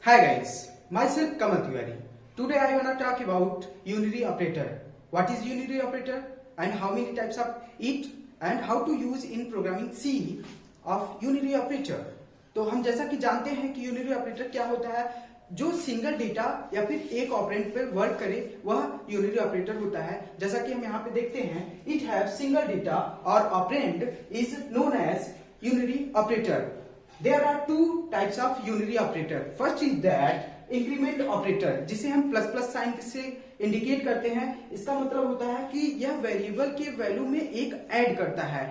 Hi guys, myself Kamal Tiwari. Today I want to talk about unary operator. What is unary operator and how many types of it and how to use in programming C of unary operator. तो हम जैसा कि जानते हैं कि unary operator क्या होता है, जो सिंगल डेटा या फिर एक ऑपरेंड पर वर्क करे वह यूनिरी ऑपरेटर होता है। जैसा कि हम यहाँ पे देखते हैं, इट हैव सिंगल डेटा और operand is known as unary operator. There are two types of unary operator. First is that increment operator, जिसे हम प्लस प्लस साइन से इंडिकेट करते हैं। इसका मतलब होता है कि यह वेरिएबल के वैल्यू में एक ऐड करता है।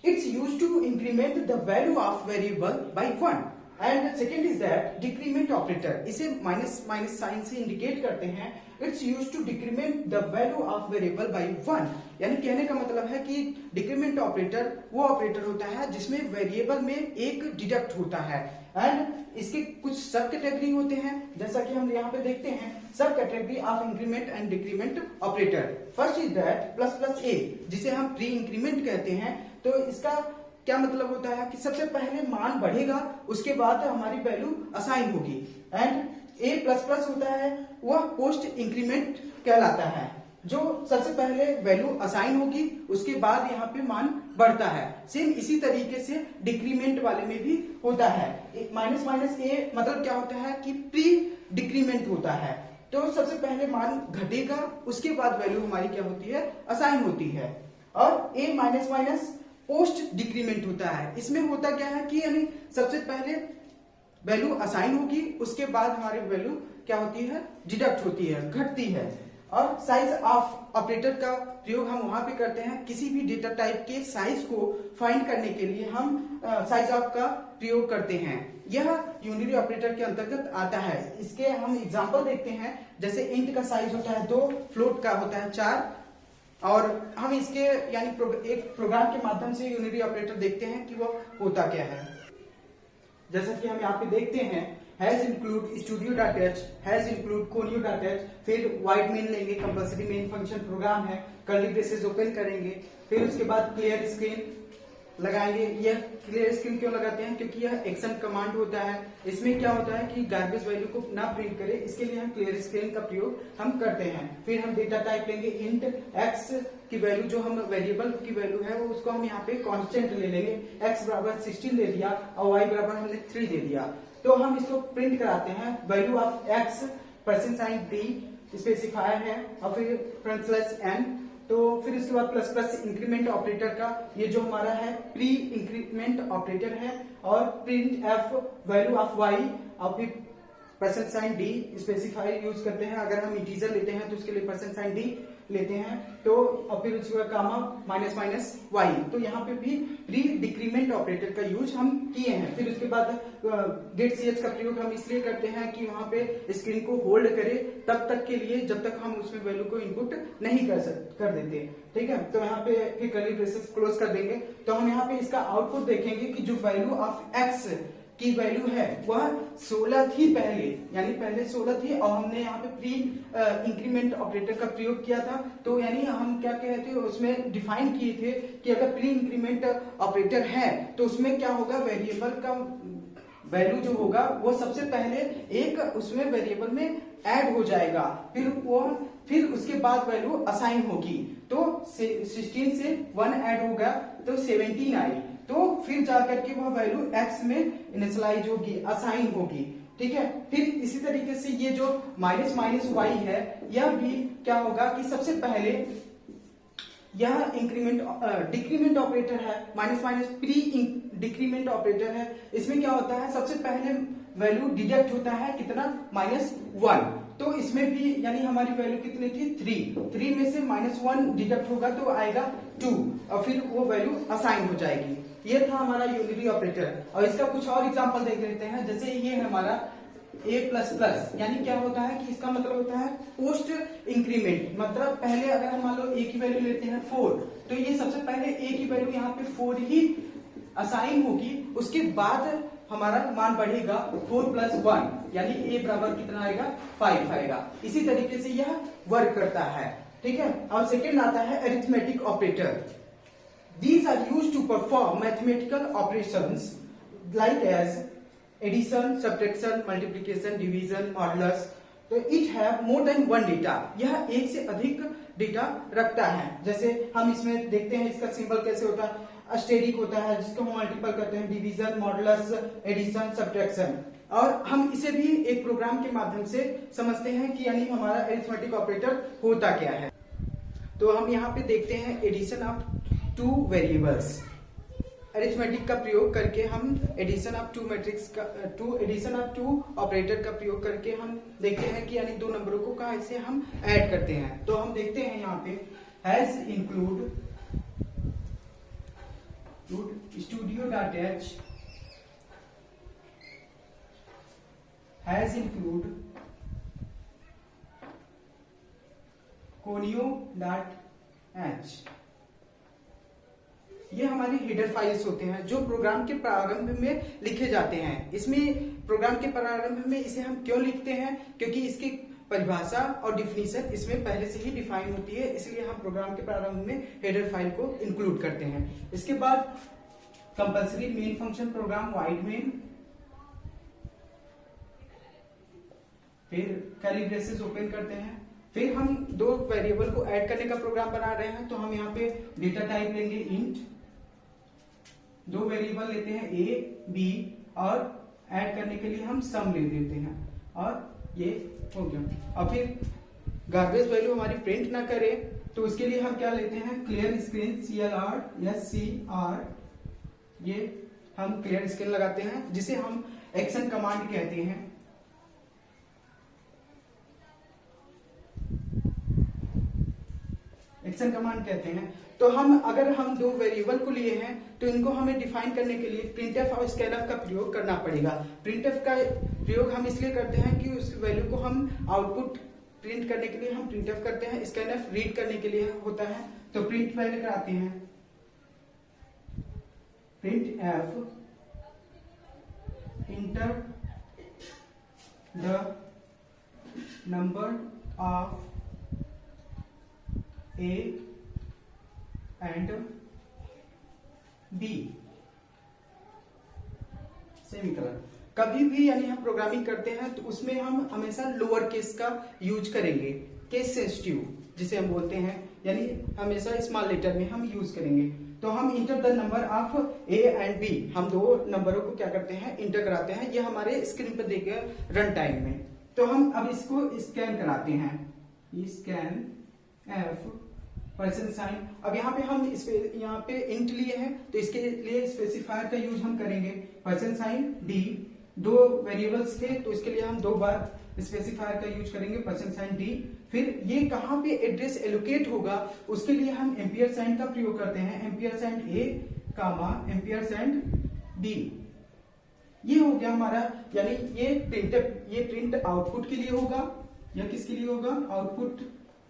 It's used to increment the value of variable by 1. And second is that decrement operator, इसे माइनस माइनस साइन से इंडिकेट करते हैं। It's used to decrement the value of variable by 1. यानी कहने का मतलब है कि डिक्रीमेंट ऑपरेटर वो ऑपरेटर होता है जिसमें वेरिएबल में एक डिडक्ट होता है। एंड इसके कुछ सब कैटेगरी होते हैं, जैसा कि हम यहाँ पे देखते हैं sub category of increment and decrement operator. First is that plus plus a, जिसे हम प्री इंक्रीमेंट कहते हैं। तो इसका क्या मतलब होता है कि सबसे पहले मान बढ़ेगा, उसके बाद हमारी वैल्यू असाइन होगी। एंड ए प्लस प्लस होता है वह पोस्ट इंक्रीमेंट कहलाता है, जो सबसे पहले वैल्यू असाइन होगी उसके बाद यहाँ पे मान बढ़ता है। सेम इसी तरीके से डिक्रीमेंट वाले में भी होता है। माइनस माइनस ए मतलब क्या होता है कि प्री डिक्रीमेंट होता है। तो सबसे पहले मान घटेगा, उसके बाद वैल्यू हमारी क्या होती है, असाइन होती है। और ए माइनस माइनस पोस्ट डिक्रीमेंट होता है। इसमें होता क्या है कि यानी सबसे पहले वैल्यू असाइन होगी, उसके बाद हमारी वैल्यू क्या होती है, डिडक्ट होती है, घटती है। और साइज ऑफ ऑपरेटर का प्रयोग हम वहां पे करते हैं, किसी भी डेटा टाइप के साइज को फाइंड करने के लिए हम साइज ऑफ का प्रयोग करते हैं। यह यूनिरी ऑपरेटर के अंतर्गत आता है। इसके हम एग्जांपल देखते हैं, जैसे इंट का साइज होता है 2, फ्लोट का होता है 4। और हम इसके यानी एक प्रोग्राम के माध्यम से यूनिरी ऑपरेटर देखते हैं कि वो होता क्या है। जैसा कि हम यहाँ पे देखते हैं, has include studio.h, has include conio.h, फिर वाइड मेन लेंगे, कंपल्सरी मेन फंक्शन प्रोग्राम है, कर्ली ब्रेसेस ओपन करेंगे, फिर उसके बाद क्लियर स्क्रीन लगाएंगे। यह क्लियर स्क्रीन क्यों लगाते हैं, क्योंकि यह एक्शन कमांड होता है। इसमें क्या होता है कि गार्बेज वैल्यू को ना प्रिंट करे, इसके लिए हम क्लियर स्क्रीन का प्रयोग हम करते हैं। फिर हम डेटा टाइप लेंगे, इंट एक्स की वैल्यू, जो हम वेरिएबल की वैल्यू है वो उसको हम यहाँ पे कांस्टेंट ले लेंगे। एक्स बराबर 16 दे दिया और वाई बराबर हमने 3 दे दिया। तो हम इसको प्रिंट कराते हैं, value of x percent sign d specifier है और फिर फ्रंट स्लैश एन। तो फिर उसके बाद प्लस प्लस इंक्रीमेंट ऑपरेटर का ये जो हमारा है प्री इंक्रीमेंट ऑपरेटर है, और print f value of y और फिर percent sign d specifier use करते हैं। अगर हम इंटीजर लेते हैं तो उसके लिए परसेंट साइन डी लेते हैं। तो और फिर उसके बाद कामा माइनस माइनस वाई। तो यहाँ पे भी प्री डिक्रीमेंट ऑपरेटर का यूज हम किए हैं। फिर उसके बाद गेट सीएच का प्रयोग हम इसलिए करते हैं कि वहां पे स्क्रीन को होल्ड करे तब तक के लिए जब तक हम उसमें वैल्यू को इनपुट नहीं कर देते। ठीक है, तो यहाँ पे फिर कर्ली ब्रेसेस क्लोज कर देंगे। तो हम यहाँ पे इसका आउटपुट देखेंगे कि जो वैल्यू ऑफ एक्स की वैल्यू है वह 16 थी पहले, यानी पहले 16 थी और हमने यहाँ पे प्री इंक्रीमेंट ऑपरेटर का प्रयोग किया था। तो यानी हम क्या कहते हैं, उसमें डिफाइन किए थे कि अगर प्री इंक्रीमेंट ऑपरेटर है तो उसमें क्या होगा, वेरिएबल का वैल्यू जो होगा वो सबसे पहले एक उसमें वेरिएबल में ऐड हो जाएगा, फिर उसके बाद वैल्यू असाइन होगी। तो 16 से 1 ऐड होगा तो 17 आई, तो फिर जाकर के वह वैल्यू एक्स में इनिशियलाइज होगी, असाइन होगी। ठीक है, फिर इसी तरीके से ये जो माइनस माइनस वाई है, यह भी क्या होगा कि सबसे पहले यह इंक्रीमेंट डिक्रीमेंट ऑपरेटर है, minus minus pre decrement operator है। इसमें क्या होता है, सबसे पहले वैल्यू डिडक्ट होता है कितना, -1। तो इसमें भी यानी हमारी वैल्यू कितनी थी, 3 में से -1 डिडक्ट होगा तो आएगा 2 और फिर वो वैल्यू असाइन हो जाएगी। ये था हमारा यूनिरी ऑपरेटर। और इसका कुछ और एग्जांपल देख लेते हैं। जैसे ये है हमारा a प्लस प्लस, यानी क्या होता है कि इसका मतलब होता है पोस्ट इंक्रीमेंट। मतलब पहले अगर हम मान लो a की वैल्यू लेते हैं 4, तो ये सबसे पहले a की वैल्यू यहाँ पे 4 ही असाइन होगी, उसके बाद हमारा मान बढ़ेगा 4 + 1, यानी a बराबर कितना आएगा, 5 आएगा। इसी तरीके से यह वर्क करता है। ठीक है, और सेकेंड आता है arithmetic operator. These are used to perform mathematical operations like as addition, subtraction, multiplication, division, modulus. तो it have more than one data, यह एक से अधिक डेटा रखता है। जैसे हम इसमें देखते हैं इसका सिंबल कैसे होता है, अस्टेरिक होता है जिसको हम मल्टीपल करते हैं, डिवीजन, मॉडुलस, एडिशन, सब्ट्रैक्शन। और हम इसे भी एक प्रोग्राम के माध्यम से समझते हैं कि यानी हमारा अरिथमेटिक ऑपरेटर होता क्या है। तो हम यहाँ पे देखते हैं addition of two variables. Arithmetic का प्रयोग करके हम एडिशन ऑफ टू मैट्रिक्स का एडिशन ऑफ टू ऑपरेटर का प्रयोग करके हम देखते हैं कि यानी दो नंबरों को कैसे हम ऐड करते हैं। तो हम देखते हैं यहाँ पे has include studio.h has include conio.h। ये हमारी हेडर फाइल्स होते हैं जो प्रोग्राम के प्रारंभ में लिखे जाते हैं। इसमें प्रोग्राम के प्रारंभ में इसे हम क्यों लिखते हैं, क्योंकि इसकी परिभाषा और डिफिनीशन इसमें पहले से ही डिफाइन होती है, इसलिए हम प्रोग्राम के प्रारंभ में हेडर फाइल को इंक्लूड करते हैं। इसके बाद compulsory main function program void main, फिर कर्ली ब्रेसेस ओपन करते हैं, फिर हम दो वेरिएबल को ऐड करने का प्रोग्राम बना रहे हैं। तो हम यहाँ पे डेटा टाइप लेंगे इंट, दो वेरिएबल लेते हैं ए बी और ऐड करने के लिए हम सम ले देते हैं और ये हो गया। और फिर गार्बेज वैल्यू हमारी प्रिंट ना करे तो उसके लिए हम क्या लेते हैं, क्लियर स्क्रीन, CLR, ये हम क्लियर स्क्रीन लगाते हैं जिसे हम एक्शन कमांड कहते हैं। एक्शन कमांड कहते हैं। तो हम अगर हम दो वेरिएबल को लिए हैं तो इनको हमें डिफाइन करने के लिए प्रिंटफ और स्कैनफ का प्रयोग करना पड़ेगा। प्रिंटफ का प्रयोग हम इसलिए करते हैं कि उस वैल्यू को हम आउटपुट प्रिंट करने के लिए हम प्रिंटफ करते हैं, स्कैनफ रीड करने के लिए होता है। तो प्रिंट पहले कराते हैं, print f enter the number of a and b semicolon. कभी भी यानी हम प्रोग्रामिंग करते हैं तो उसमें हम हमेशा लोअर केस का यूज करेंगे, केस सेंसिटिव जिसे हम बोलते हैं, यानी हमेशा स्मॉल लेटर में हम यूज करेंगे। तो हम enter the number of a and b, हम दो नंबरों को क्या करते हैं, इंटर कराते हैं। ये हमारे स्क्रीन पर देखे रन टाइम में। तो हम अब इसको स्कैन कराते हैं, स्कैन एफ परसेंट साइन। अब यहाँ पे हम यहाँ पे इंट लिए हैं तो इसके लिए स्पेसिफायर का यूज हम करेंगे, परसेंट साइन डी। दो वेरिएबल्स थे तो इसके लिए हम दो बार स्पेसिफायर का यूज करेंगे, परसेंट साइन डी। फिर ये कहाँ पे एड्रेस एलोकेट होगा उसके लिए हम एम्पियर साइन का प्रयोग करते हैं, एम्पियर साइन ए कामा एम्पियर साइन डी। ये हो गया हमारा, यानी ये प्रिंट आउटपुट के लिए होगा। यह किसके लिए होगा, आउटपुट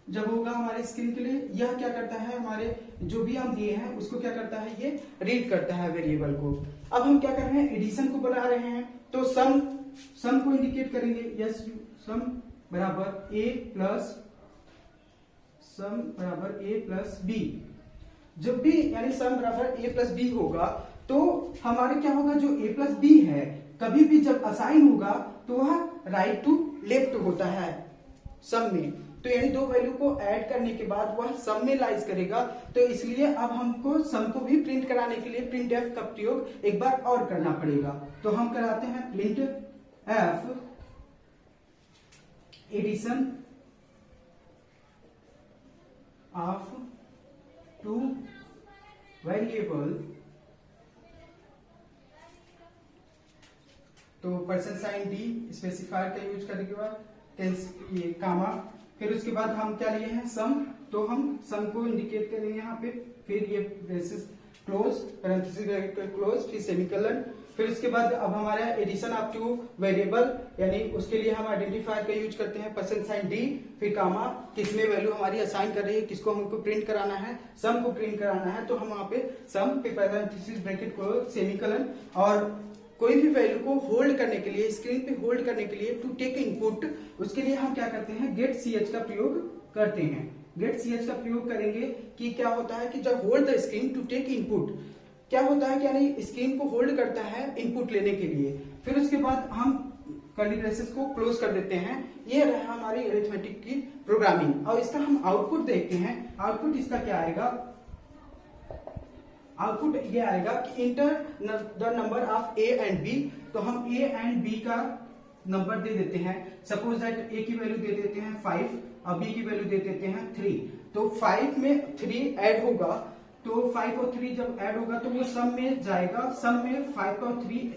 जब होगा हमारे स्क्रीन के लिए। यह क्या करता है, हमारे जो भी हम दिए हैं उसको क्या करता है, ये रीड करता है वेरिएबल को। अब हम क्या कर रहे हैं, एडिशन को बना रहे हैं तो सम को इंडिकेट करेंगे, यस सम बराबर ए प्लस बी। जब भी यानी सम बराबर ए प्लस बी होगा तो हमारे क्या होगा, जो ए प्लस बी है कभी भी जब असाइन होगा तो वह राइट टू लेफ्ट होता है सम में। तो यानी दो वैल्यू को ऐड करने के बाद वह सम में लाइज करेगा। तो इसलिए अब हमको सम को भी प्रिंट कराने के लिए प्रिंट एफ का प्रयोग एक बार और करना पड़ेगा। तो हम कराते हैं print f addition of two variable. तो परसेंट साइन डी स्पेसिफायर का यूज करने के बाद ये कामा, फिर उसके बाद हम क्या लिए हैं, सम। तो हम सम को इंडिकेट करेंगे यहाँ पे, फिर ये ब्रेसेस क्लोज, पैरेंथेसिस क्लोज, फिर सेमीकोलन। फिर उसके बाद अब हमारा एडिशन ऑफ टू वेरिएबल, यानी उसके लिए हम आइडेंटिफायर का यूज करते हैं, परसेंट साइन डी, फिर कामा, किसमें वैल्यू हमारी असाइन कर रही है, किसको हमको प्रिंट कराना है, सम को प्रिंट कराना है। तो हम वहां पे सम, फिर पैरेंथेसिस ब्रैकेट क्लोज, सेमीकोलन। और कोई भी वैल्यू को होल्ड करने के लिए, स्क्रीन पे होल्ड करने के लिए, टू टेक इनपुट, उसके लिए हम क्या करते हैं, गेट ch का प्रयोग करते हैं। गेट ch का प्रयोग करेंगे कि क्या होता है कि जब hold the screen to take input, क्या होता है कि यानी स्क्रीन को होल्ड करता है इनपुट लेने के लिए। फिर उसके बाद हम कर्ली ब्रेसेस को क्लोज कर देते हैं। ये रहा हमारी अरिथमेटिक की प्रोग्रामिंग। और इसका हम आउटपुट देखते हैं। आउटपुट इसका क्या आएगा, आउटपुट ये आएगा कि enter the number of a and b. तो हम ए एंड बी का नंबर दे देते हैं। सपोज दैट ए की वैल्यू दे देते हैं 5 और बी की वैल्यू दे देते हैं 3। तो 5 में 3 ऐड होगा, तो 5 और 3 जब ऐड होगा तो वो सम में जाएगा। सम में 5 और 3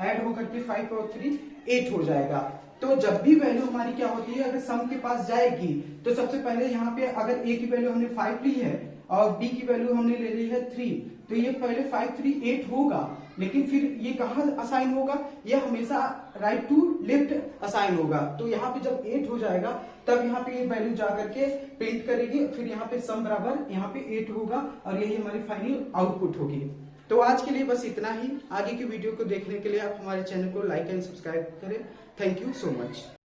ऐड होकर के 5 और 3 8 हो जाएगा। तो जब भी वैल्यू हमारी क्या होती है, अगर सम के पास जाएगी तो सबसे पहले यहाँ पे अगर ए की वैल्यू हमने 5 ली है और बी की वैल्यू हमने ले ली है 3, तो ये पहले 5 3 8 होगा। लेकिन फिर ये कहाँ असाइन होगा, ये हमेशा राइट टू लेफ्ट असाइन होगा। तो यहाँ पे जब 8 हो जाएगा तब यहाँ पे ये वैल्यू जा करके प्रिंट करेगी। फिर यहाँ पे सम बराबर यहाँ पे 8 होगा और यही हमारी फाइनल आउटपुट होगी। तो आज के लिए बस इतना ही। आगे की वीडियो को देखने के लिए आप हमारे चैनल को लाइक एंड सब्सक्राइब करें। Thank you so much.